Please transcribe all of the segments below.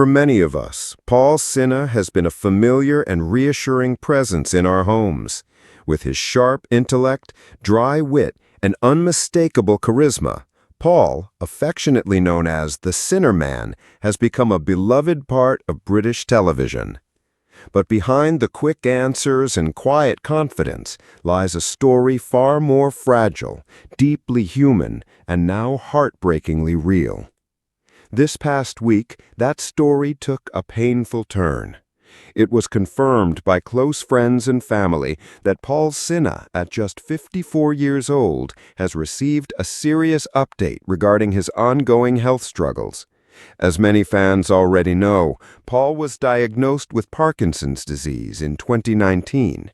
For many of us, Paul Sinha has been a familiar and reassuring presence in our homes. With his sharp intellect, dry wit, and unmistakable charisma, Paul, affectionately known as the Sinner Man, has become a beloved part of British television. But behind the quick answers and quiet confidence lies a story far more fragile, deeply human, and now heartbreakingly real. This past week, that story took a painful turn. It was confirmed by close friends and family that Paul Sinha, at just 54 years old, has received a serious update regarding his ongoing health struggles. As many fans already know, Paul was diagnosed with Parkinson's disease in 2019.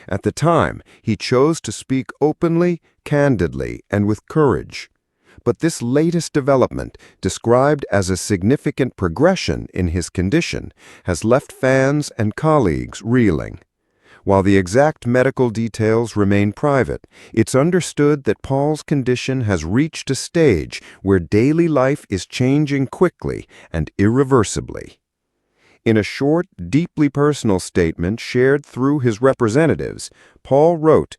At the time, he chose to speak openly, candidly, and with courage. But this latest development, described as a significant progression in his condition, has left fans and colleagues reeling. While the exact medical details remain private, it's understood that Paul's condition has reached a stage where daily life is changing quickly and irreversibly. In a short, deeply personal statement shared through his representatives, Paul wrote,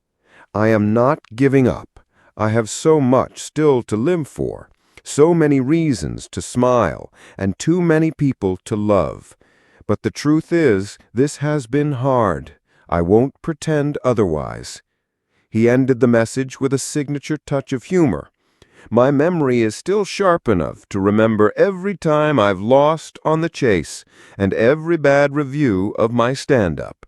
"I am not giving up. I have so much still to live for, so many reasons to smile, and too many people to love. But the truth is, this has been hard. I won't pretend otherwise." He ended the message with a signature touch of humor. "My memory is still sharp enough to remember every time I've lost on the chase and every bad review of my stand-up."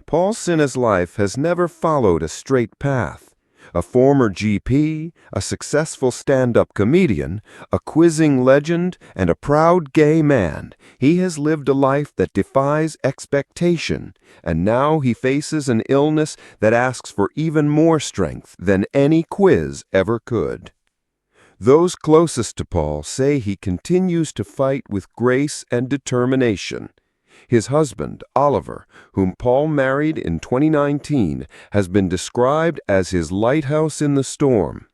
Paul Sinha's life has never followed a straight path. A former GP, a successful stand-up comedian, a quizzing legend, and a proud gay man, he has lived a life that defies expectation, and now he faces an illness that asks for even more strength than any quiz ever could. Those closest to Paul say he continues to fight with grace and determination. His husband, Oliver, whom Paul married in 2019, has been described as his lighthouse in the storm.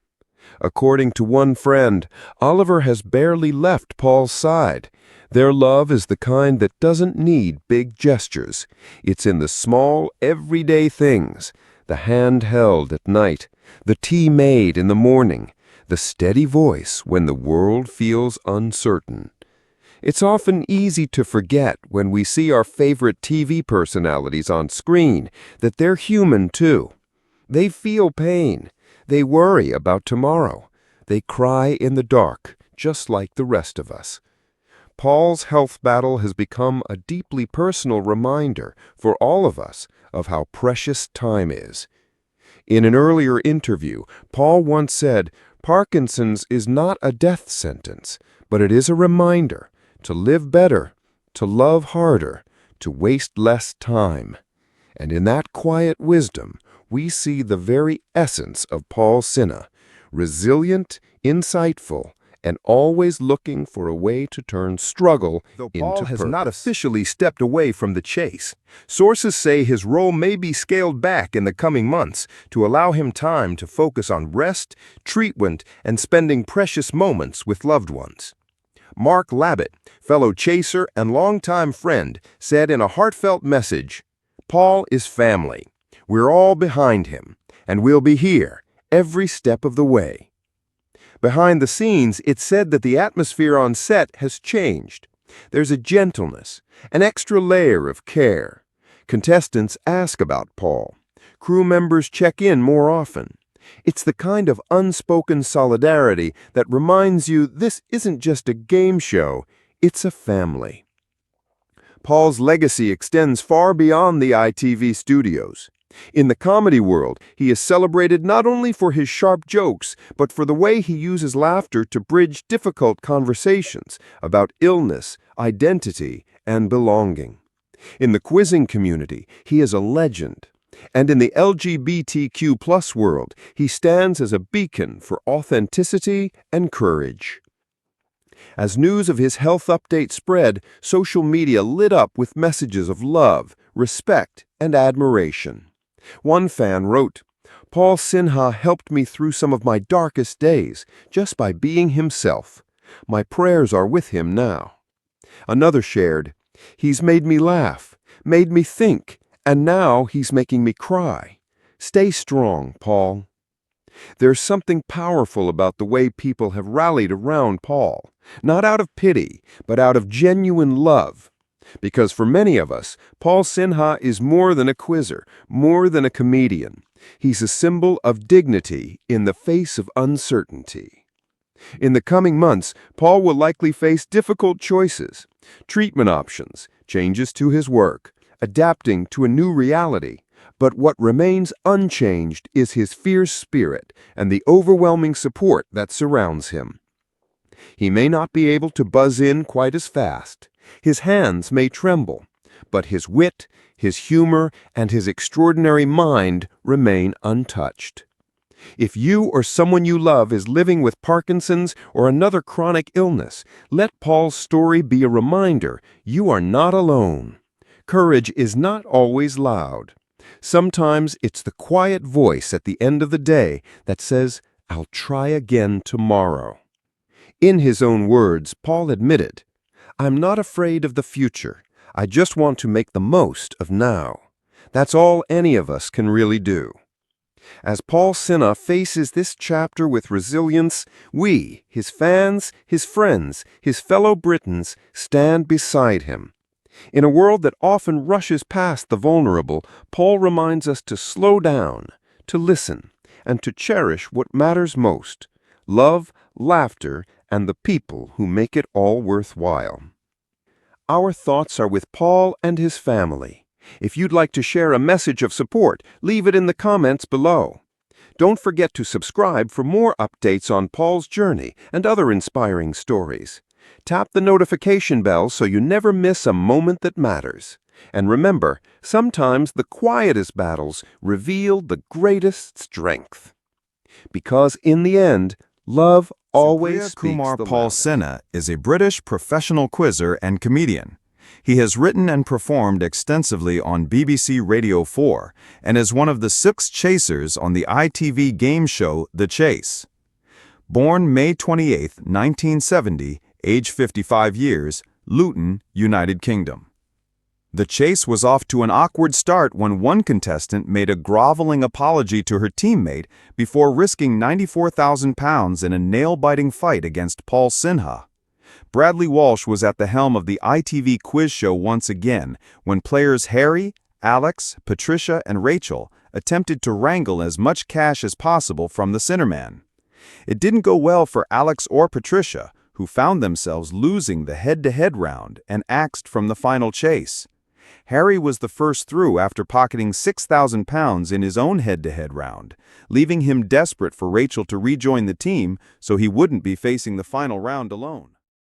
According to one friend, Oliver has barely left Paul's side. Their love is the kind that doesn't need big gestures. It's in the small, everyday things: the hand held at night, the tea made in the morning, the steady voice when the world feels uncertain. It's often easy to forget when we see our favorite TV personalities on screen that they're human too. They feel pain. They worry about tomorrow. They cry in the dark, just like the rest of us. Paul's health battle has become a deeply personal reminder for all of us of how precious time is. In an earlier interview, Paul once said, "Parkinson's is not a death sentence, but it is a reminder to live better, to love harder, to waste less time." And in that quiet wisdom, we see the very essence of Paul Sinha: resilient, insightful, and always looking for a way to turn struggle into purpose. Though Paul has not officially stepped away from the chase, sources say his role may be scaled back in the coming months to allow him time to focus on rest, treatment, and spending precious moments with loved ones. Mark Labbett, fellow chaser and longtime friend, said in a heartfelt message, "Paul is family. We're all behind him, and we'll be here every step of the way." Behind the scenes, it's said that the atmosphere on set has changed. There's a gentleness, an extra layer of care. Contestants ask about Paul. Crew members check in more often. It's the kind of unspoken solidarity that reminds you this isn't just a game show, it's a family. Paul's legacy extends far beyond the ITV studios. In the comedy world, he is celebrated not only for his sharp jokes, but for the way he uses laughter to bridge difficult conversations about illness, identity, and belonging. In the quizzing community, he is a legend. And in the LGBTQ+ world, he stands as a beacon for authenticity and courage. As news of his health update spread, social media lit up with messages of love, respect, and admiration. One fan wrote, "Paul Sinha helped me through some of my darkest days just by being himself. My prayers are with him now." Another shared, "He's made me laugh, made me think, and now he's making me cry. Stay strong, Paul." There's something powerful about the way people have rallied around Paul, not out of pity, but out of genuine love. Because for many of us, Paul Sinha is more than a quizzer, more than a comedian. He's a symbol of dignity in the face of uncertainty. In the coming months, Paul will likely face difficult choices, treatment options, changes to his work, adapting to a new reality. But what remains unchanged is his fierce spirit and the overwhelming support that surrounds him. He may not be able to buzz in quite as fast. His hands may tremble, but his wit, his humor, and his extraordinary mind remain untouched. If you or someone you love is living with Parkinson's or another chronic illness, let Paul's story be a reminder you are not alone. Courage is not always loud. Sometimes it's the quiet voice at the end of the day that says, "I'll try again tomorrow." In his own words, Paul admitted, "I'm not afraid of the future. I just want to make the most of now." That's all any of us can really do. As Paul Sinha faces this chapter with resilience, we, his fans, his friends, his fellow Britons, stand beside him. In a world that often rushes past the vulnerable, Paul reminds us to slow down, to listen, and to cherish what matters most: love, laughter, and the people who make it all worthwhile. Our thoughts are with Paul and his family. If you'd like to share a message of support, leave it in the comments below. Don't forget to subscribe for more updates on Paul's journey and other inspiring stories. Tap the notification bell so you never miss a moment that matters. And remember, sometimes the quietest battles reveal the greatest strength. Because in the end, love always Supriya speaks Kumar the Paul loudest. Sinha is a British professional quizzer and comedian. He has written and performed extensively on BBC Radio 4 and is one of the 6 chasers on the ITV game show The Chase. Born May 28, 1970, age 55 years, Luton, United Kingdom. The Chase was off to an awkward start when one contestant made a groveling apology to her teammate before risking £94,000 in a nail-biting fight against Paul Sinha. Bradley Walsh was at the helm of the ITV quiz show once again when players Harry, Alex, Patricia, and Rachel attempted to wrangle as much cash as possible from the Sinnerman. It didn't go well for Alex or Patricia, who found themselves losing the head-to-head round and axed from the final chase. Harry was the first through after pocketing £6,000 in his own head-to-head round, leaving him desperate for Rachel to rejoin the team so he wouldn't be facing the final round alone.